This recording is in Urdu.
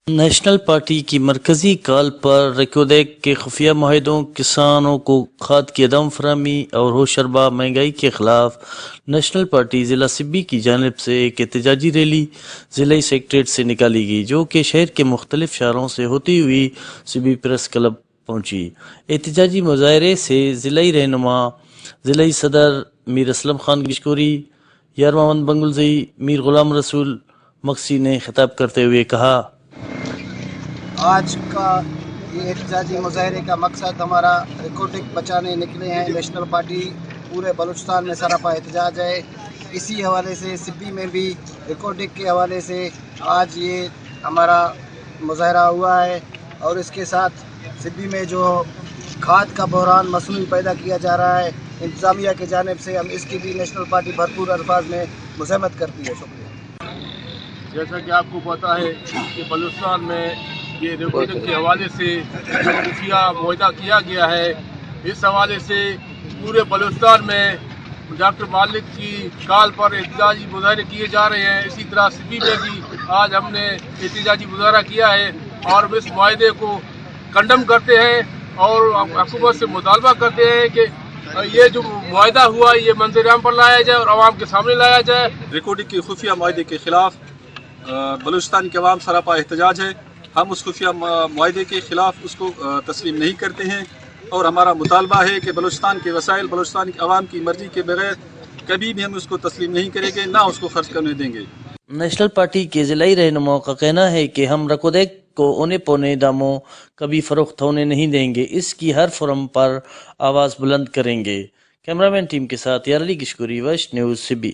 نیشنل پارٹی کی مرکزی کال پر ریکودیک کے خفیہ معاہدوں، کسانوں کو کھاد کی عدم فراہمی اور ہوشربا مہنگائی کے خلاف نیشنل پارٹی ضلع سبی کی جانب سے ایک احتجاجی ریلی ضلعی سیکریٹریٹ سے نکالی گئی، جو کہ شہر کے مختلف شہروں سے ہوتی ہوئی سبی پریس کلب پہنچی۔ احتجاجی مظاہرے سے ضلعی رہنما ضلعی صدر میر اسلم خان گشکوری، یار محمد بنگلزئی، میر غلام رسول مکسی نے خطاب کرتے ہوئے کہا: آج کا یہ احتجاجی مظاہرے کا مقصد ہمارا ریکارڈنگ بچانے نکلے ہیں۔ نیشنل پارٹی پورے بلوچستان میں سراپا احتجاج ہے۔ اسی حوالے سے سبی میں بھی ریکارڈنگ کے حوالے سے آج یہ ہمارا مظاہرہ ہوا ہے، اور اس کے ساتھ سبی میں جو کھاد کا بحران مصنوعی پیدا کیا جا رہا ہے انتظامیہ کی جانب سے، ہم اس کی بھی نیشنل پارٹی بھرپور الفاظ میں مذمت کرتی ہے۔ شکریہ۔ جیسا کہ آپ کو پتہ ہے کہ بلوچستان میں یہ ریکارڈنگ کے حوالے سے خفیہ معاہدہ کیا گیا ہے، اس حوالے سے پورے بلوچستان میں ڈاکٹر مالک کی کال پر احتجاجی مظاہرے کیے جا رہے ہیں۔ اسی طرح سبی میں بھی آج ہم نے احتجاجی مظاہرہ کیا ہے اور اس معاہدے کو کنڈم کرتے ہیں اور حکومت سے مطالبہ کرتے ہیں کہ یہ جو معاہدہ ہوا یہ منظر عام پر لایا جائے اور عوام کے سامنے لایا جائے۔ ریکارڈنگ کے خفیہ معاہدے کے خلاف بلوچستان کے عوام سراپا احتجاج ہے۔ ہم اس خفیہ معاہدے کے خلاف اس کو تسلیم نہیں کرتے ہیں، اور ہمارا مطالبہ ہے کہ بلوچستان کے وسائل بلوچستان کی عوام کی مرضی کے بغیر کبھی بھی ہم اس کو تسلیم نہیں کریں گے، نہ اس کو خرچ کرنے دیں گے۔ نیشنل پارٹی کے ضلعی رہنماؤں کا کہنا ہے کہ ہم ریکودیک کو اونے پونے داموں کبھی فروخت ہونے نہیں دیں گے، اس کی ہر فورم پر آواز بلند کریں گے۔ کیمرہ مین ٹیم کے ساتھ یار علی گشکوری، ویسٹ نیوز سبی۔